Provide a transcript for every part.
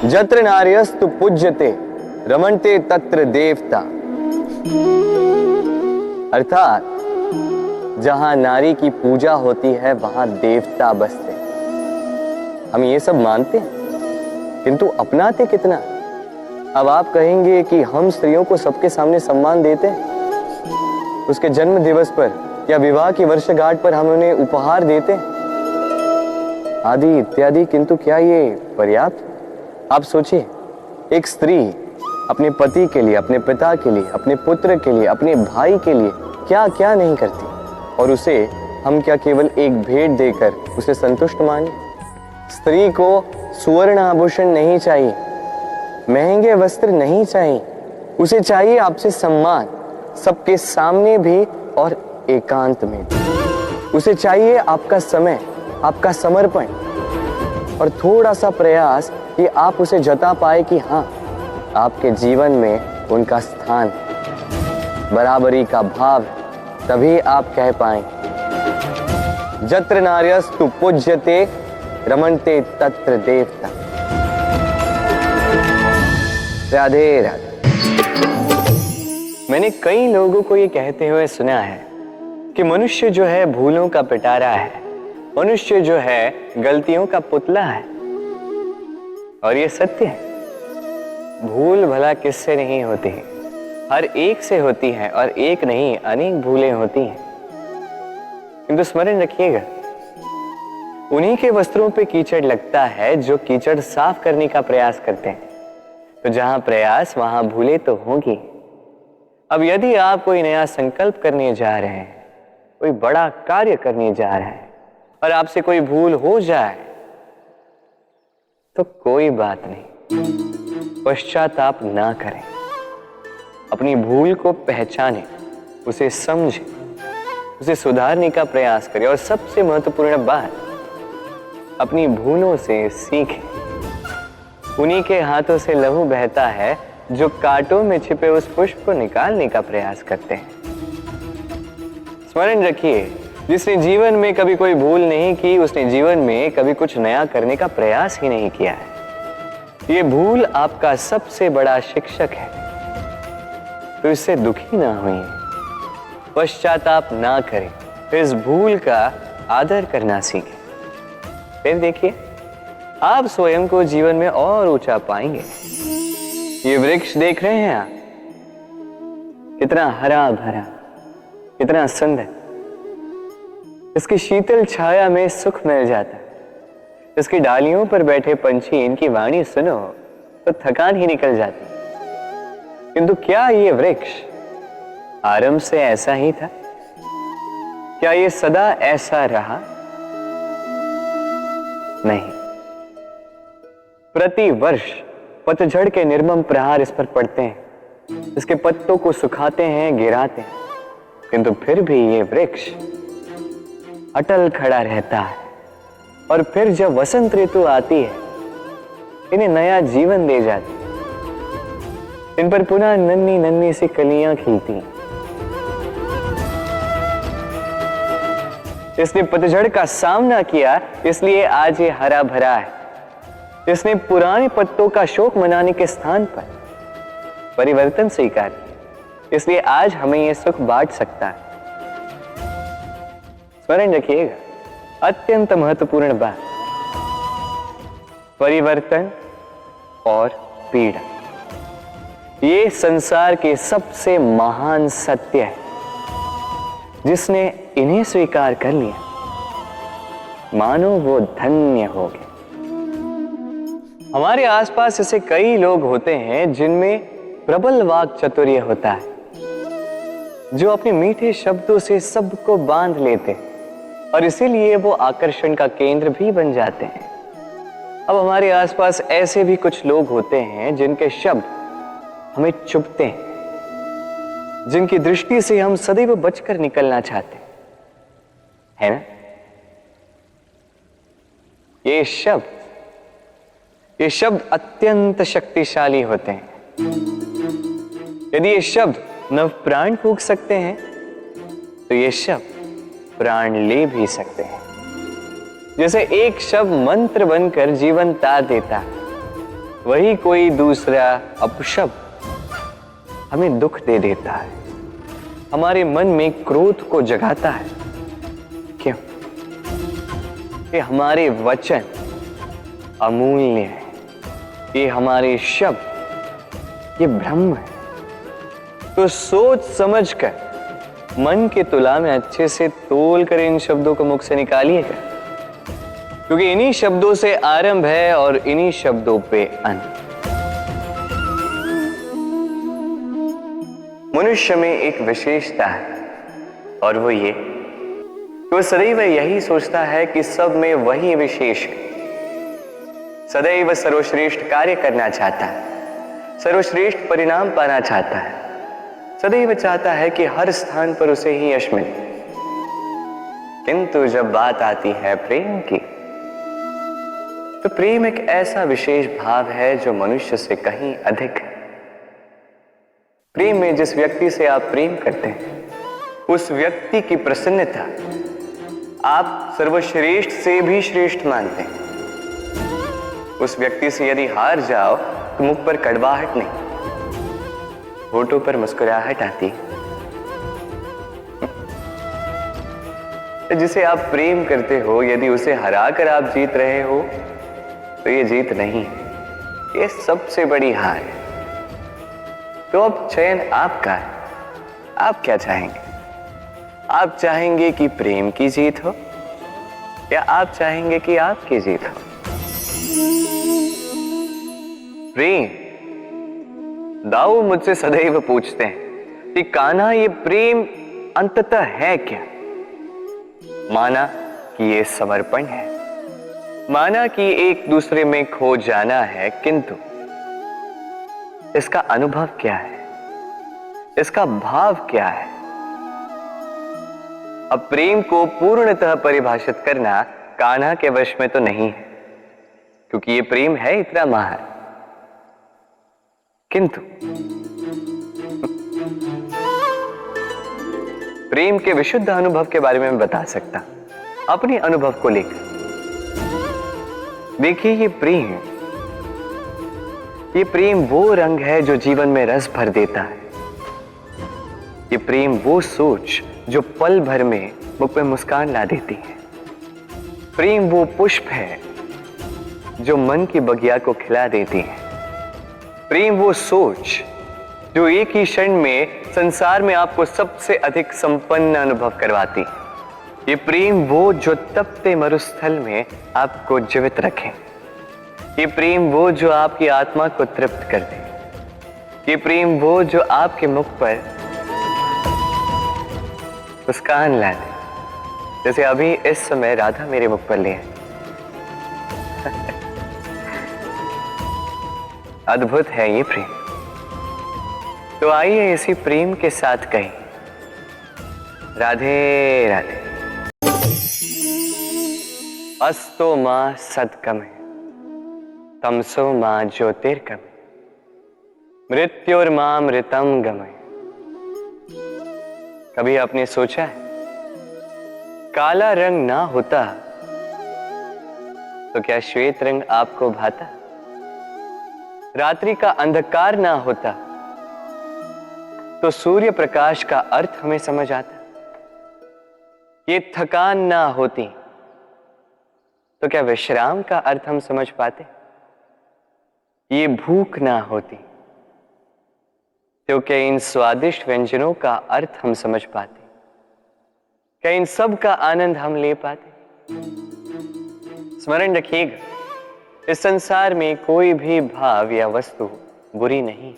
जत्र नार्यस्तु पूज्यते रमन्ते तत्र देवता। अर्थात जहां नारी की पूजा होती है वहां देवता बसते। हम ये सब मानते हैं किंतु अपनाते कितना? अब आप कहेंगे कि हम स्त्रियों को सबके सामने सम्मान देते हैं, उसके जन्म दिवस पर या विवाह की वर्षगांठ पर हम उन्हें उपहार देते हैं आदि इत्यादि, किंतु क्या ये पर्याप्त? आप सोचिए, एक स्त्री अपने पति के लिए, अपने पिता के लिए, अपने पुत्र के लिए, अपने भाई के लिए क्या क्या नहीं करती, और उसे हम क्या केवल एक भेंट देकर उसे संतुष्ट माने? स्त्री को सुवर्ण आभूषण नहीं चाहिए, महंगे वस्त्र नहीं चाहिए, उसे चाहिए आपसे सम्मान, सबके सामने भी और एकांत में भी। उसे चाहिए आपका समय, आपका समर्पण और थोड़ा सा प्रयास कि आप उसे जता पाए कि हाँ, आपके जीवन में उनका स्थान, बराबरी का भाव, तभी आप कह पाए जत्र नार्यस्तु पूज्यते रमन्ते तत्र देवता। राधे राधे। मैंने कई लोगों को ये कहते हुए सुना है कि मनुष्य जो है भूलों का पिटारा है, मनुष्य जो है गलतियों का पुतला है। और ये सत्य है, भूल भला किससे नहीं होती है, हर एक से होती है, और एक नहीं अनेक भूलें होती हैं। किंतु स्मरण रखिएगा, उन्हीं के वस्त्रों पे कीचड़ लगता है जो कीचड़ साफ करने का प्रयास करते हैं। तो जहां प्रयास वहां भूलें तो होंगी। अब यदि आप कोई नया संकल्प करने जा रहे हैं, कोई बड़ा कार्य करने जा रहे हैं, और आपसे कोई भूल हो जाए तो कोई बात नहीं, पश्चाताप ना करें। अपनी भूल को पहचानें, उसे समझें, उसे सुधारने का प्रयास करें, और सबसे महत्वपूर्ण बात, अपनी भूलों से सीखें। उन्हीं के हाथों से लहू बहता है जो कांटों में छिपे उस पुष्प को निकालने का प्रयास करते हैं। स्मरण रखिए, जिसने जीवन में कभी कोई भूल नहीं की, उसने जीवन में कभी कुछ नया करने का प्रयास ही नहीं किया है। ये भूल आपका सबसे बड़ा शिक्षक है, तो इससे दुखी ना होइए, पश्चाताप ना करें, इस भूल का आदर करना सीखें। फिर देखिए, आप स्वयं को जीवन में और ऊंचा पाएंगे। ये वृक्ष देख रहे हैं आप, कितना हरा भरा, कितना सुंदर। इसकी शीतल छाया में सुख मिल जाता है। इसकी डालियों पर बैठे पंछी, इनकी वाणी सुनो तो थकान ही निकल जाती। किंतु क्या ये वृक्ष आरंभ से ऐसा ही था? क्या ये सदा ऐसा रहा? नहीं। प्रति वर्ष पतझड़ के निर्मम प्रहार इस पर पड़ते हैं, इसके पत्तों को सुखाते हैं, गिराते हैं, किंतु फिर भी ये वृक्ष अटल खड़ा रहता है। और फिर जब वसंत ऋतु आती है, इन्हें नया जीवन दे जाती है। इन पर पुनः नन्ही नन्ही सी कलियां खिलती हैं। इसने पतझड़ का सामना किया, इसलिए आज ये हरा भरा है। इसने पुराने पत्तों का शोक मनाने के स्थान पर परिवर्तन स्वीकार किया, इसलिए आज हमें यह सुख बांट सकता है। स्मरण रखिएगा, अत्यंत महत्वपूर्ण बात, परिवर्तन और पीड़ा, ये संसार के सबसे महान सत्य है। जिसने इन्हें स्वीकार कर लिया, मानो वो धन्य हो गए। हमारे आसपास ऐसे कई लोग होते हैं जिनमें प्रबल वाक चातुर्य होता है, जो अपने मीठे शब्दों से सबको बांध लेते हैं, और इसीलिए वो आकर्षण का केंद्र भी बन जाते हैं। अब हमारे आसपास ऐसे भी कुछ लोग होते हैं जिनके शब्द हमें चुभते हैं, जिनकी दृष्टि से हम सदैव बचकर निकलना चाहते हैं, है ना? ये शब्द अत्यंत शक्तिशाली होते हैं। यदि ये शब्द नव प्राण फूंक सकते हैं, तो ये शब्द प्राण ले भी सकते हैं। जैसे एक शब्द मंत्र बनकर जीवन तार देता है, वही कोई दूसरा अपशब्द हमें दुख दे देता है, हमारे मन में क्रोध को जगाता है। क्यों? कि हमारे वचन अमूल्य है, ये हमारे शब्द ये ब्रह्म है। तो सोच समझकर मन के तुला में अच्छे से तोल कर इन शब्दों को मुख से निकालिएगा, क्योंकि इन्हीं शब्दों से आरंभ है और इन्हीं शब्दों पे अंत। मनुष्य में एक विशेषता है और वो ये कि वो सदैव यही सोचता है कि सब में वही विशेष है। सदैव सर्वश्रेष्ठ कार्य करना चाहता है, सर्वश्रेष्ठ परिणाम पाना चाहता है, सदैव चाहता है कि हर स्थान पर उसे ही यश मिले। किंतु जब बात आती है प्रेम की, तो प्रेम एक ऐसा विशेष भाव है जो मनुष्य से कहीं अधिक है। प्रेम में जिस व्यक्ति से आप प्रेम करते हैं, उस व्यक्ति की प्रसन्नता आप सर्वश्रेष्ठ से भी श्रेष्ठ मानते हैं। उस व्यक्ति से यदि हार जाओ तो मुख पर कड़वाहट नहीं, होठों पर मुस्कुराहट आती। जिसे आप प्रेम करते हो, यदि उसे हराकर आप जीत रहे हो तो ये जीत नहीं है, ये सबसे बड़ी हार है। तो अब चयन आपका है, आप क्या चाहेंगे? आप चाहेंगे कि प्रेम की जीत हो या आप चाहेंगे कि आपकी जीत हो? प्रेम दाऊ मुझसे सदैव पूछते हैं कि कान्हा ये प्रेम अंततः है क्या? माना कि ये समर्पण है, माना कि एक दूसरे में खो जाना है, किंतु इसका अनुभव क्या है, इसका भाव क्या है? अब प्रेम को पूर्णतः परिभाषित करना कान्हा के वश में तो नहीं है, क्योंकि ये प्रेम है इतना महान। किंतु प्रेम के विशुद्ध अनुभव के बारे में मैं बता सकता, अपने अनुभव को लेकर। देखिए, ये प्रेम वो रंग है जो जीवन में रस भर देता है। ये प्रेम वो सोच जो पल भर में मुख में मुस्कान ला देती है। प्रेम वो पुष्प है जो मन की बगिया को खिला देती है। प्रेम वो सोच जो एक ही क्षण में संसार में आपको सबसे अधिक संपन्न अनुभव करवाती है। ये प्रेम वो जो तपते मरुस्थल में आपको जीवित रखे। ये प्रेम वो जो आपकी आत्मा को तृप्त कर दे। ये प्रेम वो जो आपके मुख पर मुस्कान ला दे, जैसे अभी इस समय राधा मेरे मुख पर ले है। अद्भुत है ये प्रेम। तो आइए इसी प्रेम के साथ कहें राधे राधे। अस्तो मां सद्गमय, तमसो मां ज्योतिर्गमय, मृत्योर्मां मृतम गमय। कभी आपने सोचा है, काला रंग ना होता तो क्या श्वेत रंग आपको भाता? रात्रि का अंधकार ना होता तो सूर्य प्रकाश का अर्थ हमें समझ आता? ये थकान ना होती तो क्या विश्राम का अर्थ हम समझ पाते? ये भूख ना होती तो क्या इन स्वादिष्ट व्यंजनों का अर्थ हम समझ पाते? क्या इन सब का आनंद हम ले पाते? स्मरण रखिएगा, इस संसार में कोई भी भाव या वस्तु बुरी नहीं।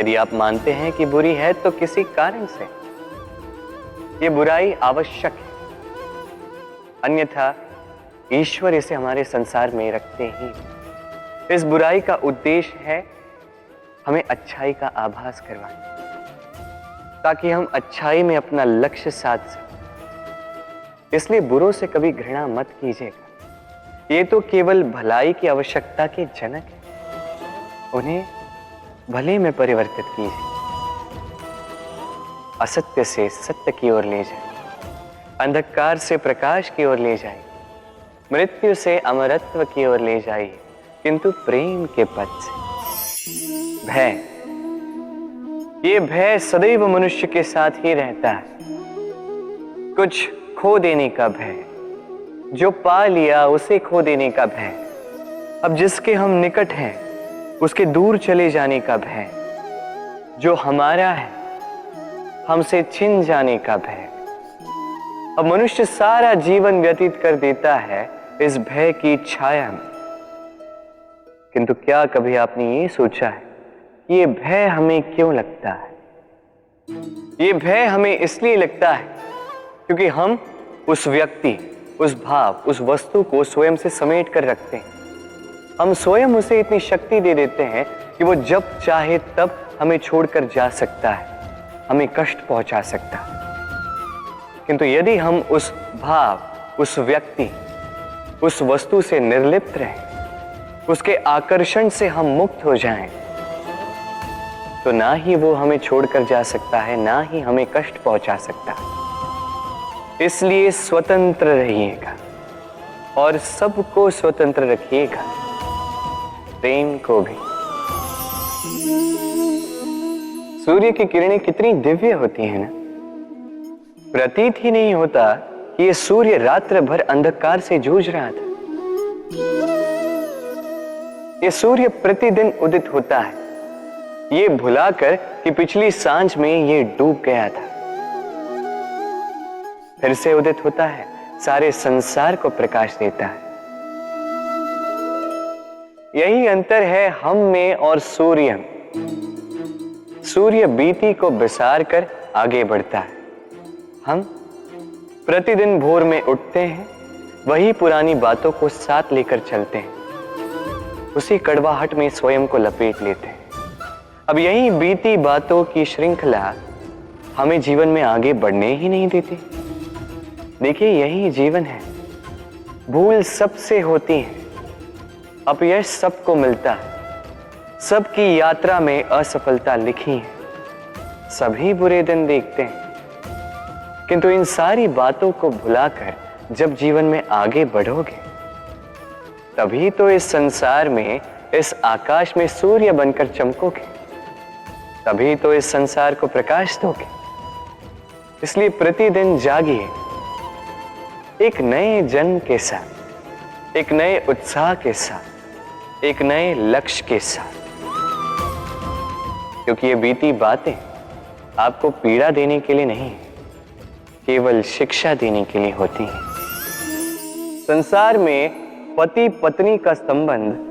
यदि आप मानते हैं कि बुरी है तो किसी कारण से ये बुराई आवश्यक है, अन्यथा ईश्वर इसे हमारे संसार में रखते ही। इस बुराई का उद्देश्य है हमें अच्छाई का आभास करवाना, ताकि हम अच्छाई में अपना लक्ष्य साध सकें। इसलिए बुरों से कभी घृणा मत कीजिएगा, ये तो केवल भलाई की आवश्यकता के जनक है। उन्हें भले में परिवर्तित कीजिए, असत्य से सत्य की ओर ले जाए, अंधकार से प्रकाश की ओर ले जाए, मृत्यु से अमरत्व की ओर ले जाइए, किंतु प्रेम के पद से। भय, ये भय सदैव मनुष्य के साथ ही रहता है। कुछ खो देने का भय, जो पा लिया उसे खो देने का भय, अब जिसके हम निकट हैं उसके दूर चले जाने का भय, जो हमारा है हमसे छिन जाने का भय। अब मनुष्य सारा जीवन व्यतीत कर देता है इस भय की छाया में। किंतु क्या कभी आपने ये सोचा है कि ये भय हमें क्यों लगता है? ये भय हमें इसलिए लगता है क्योंकि हम उस व्यक्ति, उस भाव, उस वस्तु को स्वयं से समेट कर रखते हैं। हम स्वयं उसे इतनी शक्ति दे देते हैं कि वो जब चाहे तब हमें छोड़कर जा सकता है, हमें कष्ट पहुंचा सकता है। किंतु यदि हम उस भाव, उस व्यक्ति, उस वस्तु से निर्लिप्त रहें, उसके आकर्षण से हम मुक्त हो जाएं, तो ना ही वो हमें छोड़कर जा सकता है, ना ही हमें कष्ट पहुंचा सकता है। इसलिए स्वतंत्र रहिएगा और सबको स्वतंत्र रखिएगा, प्रेम को भी। सूर्य की किरणें कितनी दिव्य होती हैं ना। प्रतीत ही नहीं होता कि ये सूर्य रात्र भर अंधकार से जूझ रहा था। ये सूर्य प्रतिदिन उदित होता है, ये भुलाकर कि पिछली सांझ में ये डूब गया था। फिर से उदित होता है, सारे संसार को प्रकाश देता है। यही अंतर है हम में और सूर्य में। सूर्य बीती को बिसार कर आगे बढ़ता है, हम प्रतिदिन भोर में उठते हैं, वही पुरानी बातों को साथ लेकर चलते हैं, उसी कड़वाहट में स्वयं को लपेट लेते हैं। अब यही बीती बातों की श्रृंखला हमें जीवन में आगे बढ़ने ही नहीं देती। देखिए, यही जीवन है। भूल सबसे होती है, अपयश सबको मिलता है, सबकी यात्रा में असफलता लिखी है, सभी बुरे दिन देखते हैं। किंतु इन सारी बातों को भुलाकर जब जीवन में आगे बढ़ोगे, तभी तो इस संसार में, इस आकाश में सूर्य बनकर चमकोगे, तभी तो इस संसार को प्रकाश दोगे। इसलिए प्रतिदिन जागिए, एक नए जन्म के साथ, एक नए उत्साह के साथ, एक नए लक्ष्य के साथ। क्योंकि ये बीती बातें आपको पीड़ा देने के लिए नहीं, केवल शिक्षा देने के लिए होती हैं। संसार में पति पत्नी का संबंध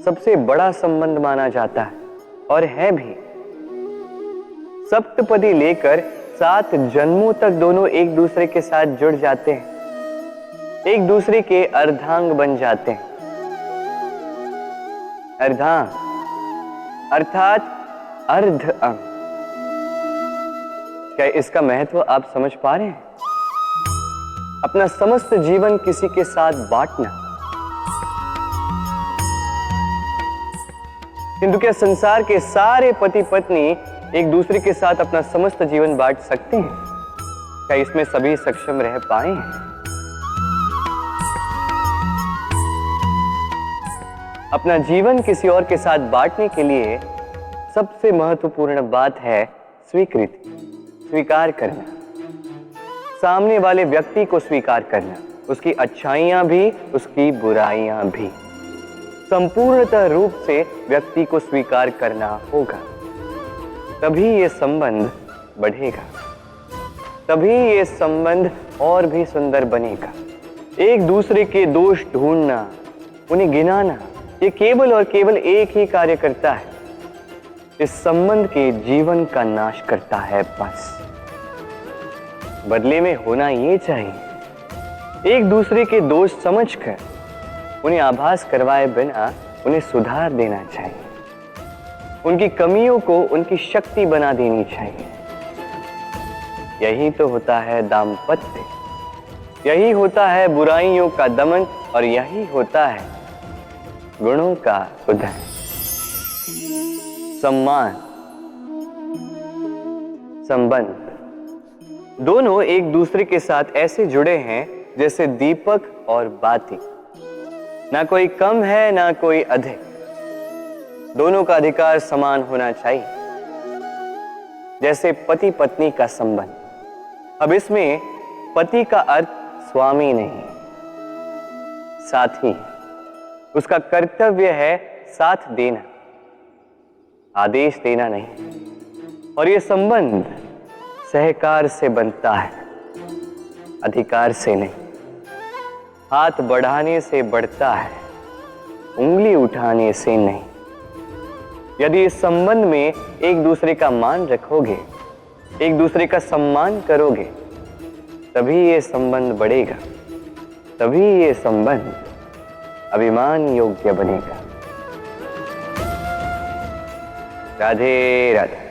सबसे बड़ा संबंध माना जाता है और है भी। सप्तपदी लेकर 7 जन्मों तक दोनों एक दूसरे के साथ जुड़ जाते हैं, एक दूसरे के अर्धांग बन जाते हैं। अर्धांग अर्थात अर्ध अंग। क्या इसका महत्व आप समझ पा रहे हैं? अपना समस्त जीवन किसी के साथ बांटना। किंतु क्या संसार के सारे पति पत्नी एक दूसरे के साथ अपना समस्त जीवन बांट सकते हैं? क्या इसमें सभी सक्षम रह पाए हैं? अपना जीवन किसी और के साथ बांटने के लिए सबसे महत्वपूर्ण बात है स्वीकृति, स्वीकार करना। सामने वाले व्यक्ति को स्वीकार करना, उसकी अच्छाइयां भी, उसकी बुराइयां भी। संपूर्णतः रूप से व्यक्ति को स्वीकार करना होगा, तभी ये संबंध बढ़ेगा, तभी ये संबंध और भी सुंदर बनेगा। एक दूसरे के दोष ढूंढना, उन्हें गिनाना, ये केवल और केवल एक ही कार्य करता है, इस संबंध के जीवन का नाश करता है। बस बदले में होना ये चाहिए, एक दूसरे के दोष समझकर उन्हें आभास करवाए बिना उन्हें सुधार देना चाहिए, उनकी कमियों को उनकी शक्ति बना देनी चाहिए। यही तो होता है दाम्पत्य, यही होता है बुराइयों का दमन, और यही होता है गुणों का उदय। सम्मान, संबंध, दोनों एक दूसरे के साथ ऐसे जुड़े हैं जैसे दीपक और बाती। ना कोई कम है ना कोई अधिक, दोनों का अधिकार समान होना चाहिए, जैसे पति पत्नी का संबंध। अब इसमें पति का अर्थ स्वामी नहीं, साथी। उसका कर्तव्य है साथ देना, आदेश देना नहीं। और यह संबंध सहकार से बनता है, अधिकार से नहीं। हाथ बढ़ाने से बढ़ता है, उंगली उठाने से नहीं। यदि इस संबंध में एक दूसरे का मान रखोगे, एक दूसरे का सम्मान करोगे, तभी ये संबंध बढ़ेगा, तभी ये संबंध अभिमान योग्य बनेगा। राधे राधे।